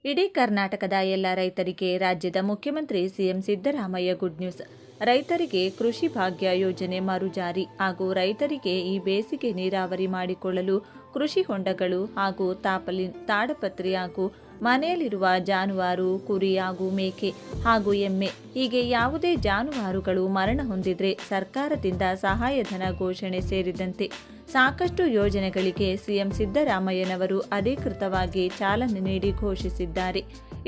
ಇಡೀ ಕರ್ನಾಟಕದ ಎಲ್ಲ ರೈತರಿಗೆ ರಾಜ್ಯದ ಮುಖ್ಯಮಂತ್ರಿ ಸಿಎಂ ಸಿದ್ದರಾಮಯ್ಯ ಗುಡ್ ನ್ಯೂಸ್. ರೈತರಿಗೆ ಕೃಷಿ ಭಾಗ್ಯ ಯೋಜನೆ ಮರುಜಾರಿ ಹಾಗೂ ರೈತರಿಗೆ ಈ ಬೇಸಿಗೆ ನೀರಾವರಿ ಮಾಡಿಕೊಳ್ಳಲು ಕೃಷಿ ಹೊಂಡಗಳು ಹಾಗೂ ತಾಪಲಿನ್, ತಾಡಪತ್ರಿ ಹಾಗೂ ಮನೆಯಲ್ಲಿರುವ ಜಾನುವಾರು, ಕುರಿ ಹಾಗೂ ಮೇಕೆ ಹಾಗೂ ಎಮ್ಮೆ ಹೀಗೆ ಯಾವುದೇ ಜಾನುವಾರುಗಳು ಮರಣ ಹೊಂದಿದ್ರೆ ಸರ್ಕಾರದಿಂದ ಸಹಾಯಧನ ಘೋಷಣೆ ಸೇರಿದಂತೆ ಸಾಕಷ್ಟು ಯೋಜನೆಗಳಿಗೆ ಸಿಎಂ ಸಿದ್ದರಾಮಯ್ಯನವರು ಅಧಿಕೃತವಾಗಿ ಚಾಲನೆ ನೀಡಿ ಘೋಷಿಸಿದ್ದಾರೆ.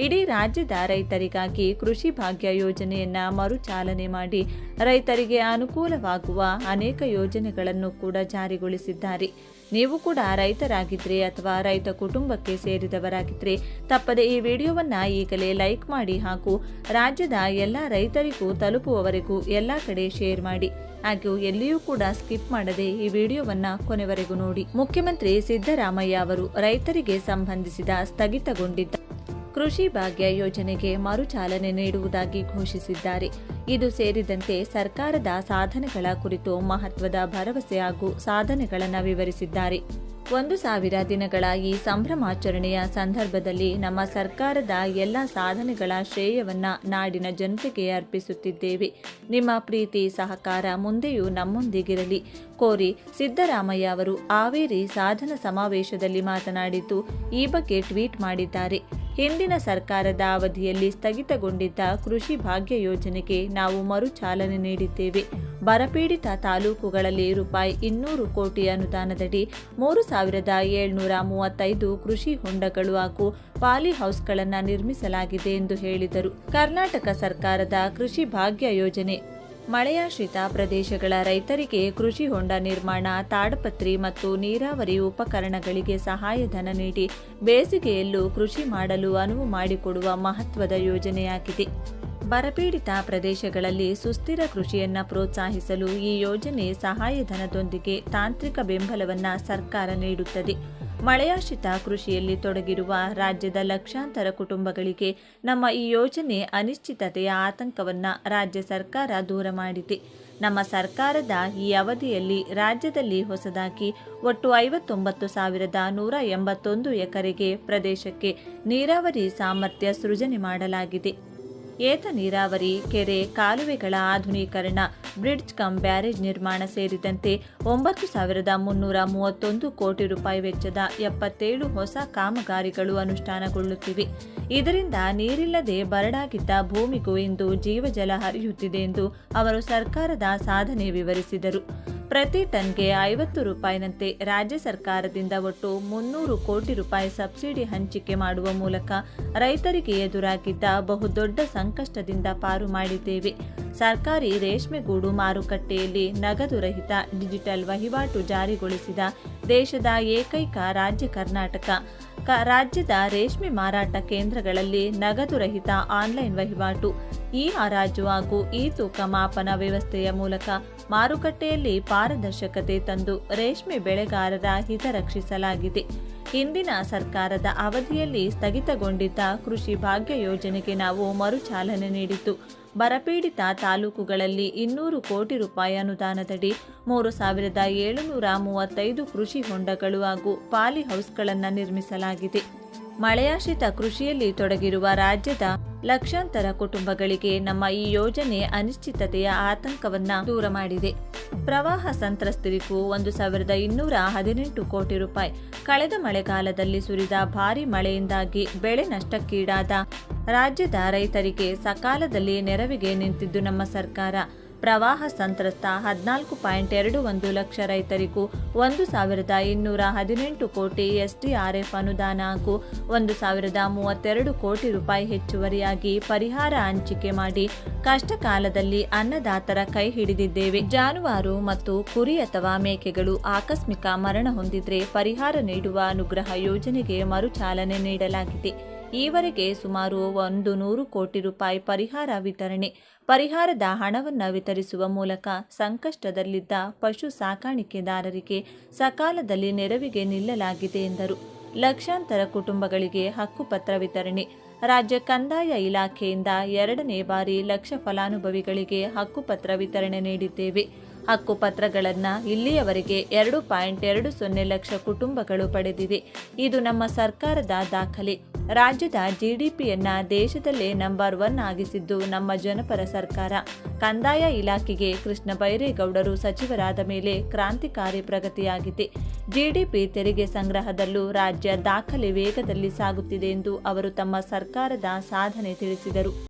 ಇಡೀ ರಾಜ್ಯದ ರೈತರಿಗಾಗಿ ಕೃಷಿ ಭಾಗ್ಯ ಯೋಜನೆಯನ್ನ ಮರುಚಾಲನೆ ಮಾಡಿ ರೈತರಿಗೆ ಅನುಕೂಲವಾಗುವ ಅನೇಕ ಯೋಜನೆಗಳನ್ನು ಕೂಡ ಜಾರಿಗೊಳಿಸಿದ್ದಾರೆ. ನೀವು ಕೂಡ ರೈತರಾಗಿದ್ರೆ ಅಥವಾ ರೈತ ಕುಟುಂಬಕ್ಕೆ ಸೇರಿದವರಾಗಿದ್ರೆ ತಪ್ಪದೆ ಈ ವಿಡಿಯೋವನ್ನ ಈಗಲೇ ಲೈಕ್ ಮಾಡಿ ಹಾಗೂ ರಾಜ್ಯದ ಎಲ್ಲ ರೈತರಿಗೂ ತಲುಪುವವರೆಗೂ ಎಲ್ಲ ಕಡೆ ಶೇರ್ ಮಾಡಿ. ಹಾಗೂ ಎಲ್ಲಿಯೂ ಕೂಡ ಸ್ಕಿಪ್ ಮಾಡದೆ ಈ ವಿಡಿಯೋವನ್ನ ಕೊನೆವರೆಗೂ ನೋಡಿ. ಮುಖ್ಯಮಂತ್ರಿ ಸಿದ್ದರಾಮಯ್ಯ ಅವರು ರೈತರಿಗೆ ಸಂಬಂಧಿಸಿದ ಸ್ಥಗಿತಗೊಂಡಿದ್ದ ಕೃಷಿ ಭಾಗ್ಯ ಯೋಜನೆಗೆ ಮರುಚಾಲನೆ ನೀಡುವುದಾಗಿ ಘೋಷಿಸಿದ್ದಾರೆ. ಇದು ಸೇರಿದಂತೆ ಸರ್ಕಾರದ ಸಾಧನೆಗಳ ಕುರಿತು ಮಹತ್ವದ ಭರವಸೆ ಹಾಗೂ ಸಾಧನೆಗಳನ್ನು ವಿವರಿಸಿದ್ದಾರೆ. 1,000 ದಿನಗಳ ಈ ಸಂಭ್ರಮಾಚರಣೆಯ ಸಂದರ್ಭದಲ್ಲಿ ನಮ್ಮ ಸರ್ಕಾರದ ಎಲ್ಲ ಸಾಧನೆಗಳ ಶ್ರೇಯವನ್ನ ನಾಡಿನ ಜನತೆಗೆ ಅರ್ಪಿಸುತ್ತಿದ್ದೇವೆ. ನಿಮ್ಮ ಪ್ರೀತಿ ಸಹಕಾರ ಮುಂದೆಯೂ ನಮ್ಮೊಂದಿಗಿರಲಿ ಕೋರಿ ಸಿದ್ದರಾಮಯ್ಯ ಅವರು ಹಾವೇರಿ ಸಾಧನ ಸಮಾವೇಶದಲ್ಲಿ ಮಾತನಾಡಿದ್ದು ಈ ಬಗ್ಗೆ ಟ್ವೀಟ್ ಮಾಡಿದ್ದಾರೆ. ಹಿಂದಿನ ಸರ್ಕಾರದ ಅವಧಿಯಲ್ಲಿ ಸ್ಥಗಿತಗೊಂಡಿದ್ದ ಕೃಷಿ ಭಾಗ್ಯ ಯೋಜನೆಗೆ ನಾವು ಮರುಚಾಲನೆ ನೀಡಿದ್ದೇವೆ. ಬರಪೀಡಿತ ತಾಲೂಕುಗಳಲ್ಲಿ ₹200 ಕೋಟಿ ಅನುದಾನದಡಿ 3,735 ಕೃಷಿ ಹೊಂಡಗಳು ಹಾಗೂ ಪಾಲಿ ಹೌಸ್ಗಳನ್ನು ನಿರ್ಮಿಸಲಾಗಿದೆ ಎಂದು ಹೇಳಿದರು. ಕರ್ನಾಟಕ ಸರ್ಕಾರದ ಕೃಷಿ ಭಾಗ್ಯ ಯೋಜನೆ ಮಳೆಯಾಶ್ರಿತ ಪ್ರದೇಶಗಳ ರೈತರಿಗೆ ಕೃಷಿ ಹೊಂಡ ನಿರ್ಮಾಣ, ತಾಡಪತ್ರಿ ಮತ್ತು ನೀರಾವರಿ ಉಪಕರಣಗಳಿಗೆ ಸಹಾಯಧನ ನೀಡಿ ಬೇಸಿಗೆಯಲ್ಲೂ ಕೃಷಿ ಮಾಡಲು ಅನುವು ಮಾಡಿಕೊಡುವ ಮಹತ್ವದ ಯೋಜನೆಯಾಗಿದೆ. ಬರಪೀಡಿತ ಪ್ರದೇಶಗಳಲ್ಲಿ ಸುಸ್ಥಿರ ಕೃಷಿಯನ್ನ ಪ್ರೋತ್ಸಾಹಿಸಲು ಈ ಯೋಜನೆ ಸಹಾಯಧನದೊಂದಿಗೆ ತಾಂತ್ರಿಕ ಬೆಂಬಲವನ್ನ ಸರ್ಕಾರ ನೀಡುತ್ತದೆ. ಮಳೆಯಾಶ್ರಿತ ಕೃಷಿಯಲ್ಲಿ ತೊಡಗಿರುವ ರಾಜ್ಯದ ಲಕ್ಷಾಂತರ ಕುಟುಂಬಗಳಿಗೆ ನಮ್ಮ ಈ ಯೋಜನೆ ಅನಿಶ್ಚಿತತೆಯ ಆತಂಕವನ್ನ ರಾಜ್ಯ ಸರ್ಕಾರ ದೂರ ಮಾಡಿದೆ. ನಮ್ಮ ಸರ್ಕಾರದ ಈ ಅವಧಿಯಲ್ಲಿ ರಾಜ್ಯದಲ್ಲಿ ಹೊಸದಾಗಿ ಒಟ್ಟು 59,181 ಎಕರೆಗೆ ಪ್ರದೇಶಕ್ಕೆ ನೀರಾವರಿ ಸಾಮರ್ಥ್ಯ ಸೃಜನೆ ಮಾಡಲಾಗಿದೆ. ಏತ ನೀರಾವರಿ, ಕೆರೆ, ಕಾಲುವೆಗಳ ಆಧುನೀಕರಣ, ಬ್ರಿಡ್ಜ್ ಕಮ್ ಬ್ಯಾರೇಜ್ ನಿರ್ಮಾಣ ಸೇರಿದಂತೆ 9,331 ಕೋಟಿ ರೂಪಾಯಿ ವೆಚ್ಚದ 77 ಹೊಸ ಕಾಮಗಾರಿಗಳು ಅನುಷ್ಠಾನಗೊಳ್ಳುತ್ತಿವೆ. ಇದರಿಂದ ನೀರಿಲ್ಲದೆ ಬರಡಾಗಿದ್ದ ಭೂಮಿಗೂ ಇಂದು ಜೀವಜಲ ಹರಿಯುತ್ತಿದೆ ಎಂದು ಅವರು ಸರ್ಕಾರದ ಸಾಧನೆ ವಿವರಿಸಿದರು. ಪ್ರತಿ ಟನ್ಗೆ ₹50ನಂತೆ ರಾಜ್ಯ ಸರ್ಕಾರದಿಂದ ಒಟ್ಟು 300 ಕೋಟಿ ರೂಪಾಯಿ ಸಬ್ಸಿಡಿ ಹಂಚಿಕೆ ಮಾಡುವ ಮೂಲಕ ರೈತರಿಗೆ ಎದುರಾಗಿದ್ದ ಬಹುದೊಡ್ಡ ಸಂಕಷ್ಟದಿಂದ ಪಾರು ಮಾಡಿದ್ದೇವೆ. ಸರ್ಕಾರಿ ರೇಷ್ಮೆಗೂಡು ಮಾರುಕಟ್ಟೆಯಲ್ಲಿ ನಗದು ರಹಿತ ಡಿಜಿಟಲ್ ವಹಿವಾಟು ಜಾರಿಗೊಳಿಸಿದ ದೇಶದ ಏಕೈಕ ರಾಜ್ಯ ಕರ್ನಾಟಕ. ರಾಜ್ಯದ ರೇಷ್ಮೆ ಮಾರಾಟ ಕೇಂದ್ರಗಳಲ್ಲಿ ನಗದು ರಹಿತ ಆನ್ಲೈನ್ ವಹಿವಾಟು, ಈ ಹರಾಜು ಹಾಗೂ ಈ ತೂಕ ಮಾಪನ ವ್ಯವಸ್ಥೆಯ ಮೂಲಕ ಮಾರುಕಟ್ಟೆಯಲ್ಲಿ ಪಾರದರ್ಶಕತೆ ತಂದು ರೇಷ್ಮೆ ಬೆಳೆಗಾರರ ಹಿತ ರಕ್ಷಿಸಲಾಗಿದೆ. ಹಿಂದಿನ ಸರ್ಕಾರದ ಅವಧಿಯಲ್ಲಿ ಸ್ಥಗಿತಗೊಂಡಿದ್ದ ಕೃಷಿ ಭಾಗ್ಯ ಯೋಜನೆಗೆ ನಾವು ಮರುಚಾಲನೆ ನೀಡಿದ್ದು ಬರಪೀಡಿತ ತಾಲೂಕುಗಳಲ್ಲಿ 200 ಕೋಟಿ ರೂಪಾಯಿ ಅನುದಾನದಡಿ 3,735 ಕೃಷಿ ಹೊಂಡಗಳು ಹಾಗೂ ಪಾಲಿ ಹೌಸ್ಗಳನ್ನು ನಿರ್ಮಿಸಲಾಗಿದೆ. ಮಳೆಯಾಶ್ರಿತ ಕೃಷಿಯಲ್ಲಿ ತೊಡಗಿರುವ ರಾಜ್ಯದ ಲಕ್ಷಾಂತರ ಕುಟುಂಬಗಳಿಗೆ ನಮ್ಮ ಈ ಯೋಜನೆ ಅನಿಶ್ಚಿತತೆಯ ಆತಂಕವನ್ನ ದೂರ ಮಾಡಿದೆ. ಪ್ರವಾಹ ಸಂತ್ರಸ್ತರಿಗೂ 1,218 ಕೋಟಿ ರೂಪಾಯಿ. ಕಳೆದ ಮಳೆಗಾಲದಲ್ಲಿ ಸುರಿದ ಭಾರೀ ಮಳೆಯಿಂದಾಗಿ ಬೆಳೆ ನಷ್ಟಕ್ಕೀಡಾದ ರಾಜ್ಯದ ರೈತರಿಗೆ ಸಕಾಲದಲ್ಲಿ ನೆರವಿಗೆ ನಿಂತಿದ್ದು ನಮ್ಮ ಸರ್ಕಾರ. ಪ್ರವಾಹ ಸಂತ್ರಸ್ತ 14.21 ಲಕ್ಷ ರೈತರಿಗೂ 1,218 ಕೋಟಿ ಎಸ್ಡಿಆರ್ಎಫ್ ಅನುದಾನ ಹಾಗೂ 1,032 ಕೋಟಿ ರೂಪಾಯಿ ಹೆಚ್ಚುವರಿಯಾಗಿ ಪರಿಹಾರ ಹಂಚಿಕೆ ಮಾಡಿ ಕಷ್ಟ ಕಾಲದಲ್ಲಿ ಅನ್ನದಾತರ ಕೈ ಹಿಡಿದಿದ್ದೇವೆ. ಜಾನುವಾರು ಮತ್ತು ಕುರಿ ಅಥವಾ ಮೇಕೆಗಳು ಆಕಸ್ಮಿಕ ಮರಣ ಹೊಂದಿದ್ರೆ ಪರಿಹಾರ ನೀಡುವ ಅನುಗ್ರಹ ಯೋಜನೆಗೆ ಮರುಚಾಲನೆ ನೀಡಲಾಗಿದೆ. ಈವರೆಗೆ ಸುಮಾರು 100 ಕೋಟಿ ರೂಪಾಯಿ ಪರಿಹಾರ ವಿತರಣೆ. ಪರಿಹಾರದ ಹಣವನ್ನು ವಿತರಿಸುವ ಮೂಲಕ ಸಂಕಷ್ಟದಲ್ಲಿದ್ದ ಪಶು ಸಾಕಾಣಿಕೆದಾರರಿಗೆ ಸಕಾಲದಲ್ಲಿ ನೆರವಿಗೆ ನಿಲ್ಲಲಾಗಿದೆ ಎಂದರು. ಲಕ್ಷಾಂತರ ಕುಟುಂಬಗಳಿಗೆ ಹಕ್ಕುಪತ್ರ ವಿತರಣೆ. ರಾಜ್ಯ ಕಂದಾಯ ಇಲಾಖೆಯಿಂದ 2ನೇ ಬಾರಿ ಲಕ್ಷ ಫಲಾನುಭವಿಗಳಿಗೆ ಹಕ್ಕುಪತ್ರ ವಿತರಣೆ ನೀಡಿದ್ದೇವೆ. ಹಕ್ಕುಪತ್ರಗಳನ್ನು ಇಲ್ಲಿಯವರೆಗೆ 2.20 ಲಕ್ಷ ಕುಟುಂಬಗಳು ಪಡೆದಿವೆ. ಇದು ನಮ್ಮ ಸರ್ಕಾರದ ದಾಖಲೆ. ರಾಜ್ಯದ ಜಿಡಿಪಿಯನ್ನ ದೇಶದಲ್ಲೇ ನಂಬರ್ 1 ಆಗಿಸಿದ್ದು ನಮ್ಮ ಜನಪರ ಸರ್ಕಾರ. ಕಂದಾಯ ಇಲಾಖೆಗೆ ಕೃಷ್ಣ ಬೈರೇಗೌಡರು ಸಚಿವರಾದ ಮೇಲೆ ಕ್ರಾಂತಿಕಾರಿ ಪ್ರಗತಿಯಾಗಿದೆ. ಜಿಡಿಪಿ ತೆರಿಗೆ ಸಂಗ್ರಹದಲ್ಲೂ ರಾಜ್ಯ ದಾಖಲೆ ವೇಗದಲ್ಲಿ ಸಾಗುತ್ತಿದೆ ಎಂದು ಅವರು ತಮ್ಮ ಸರ್ಕಾರದ ಸಾಧನೆ ತಿಳಿಸಿದರು.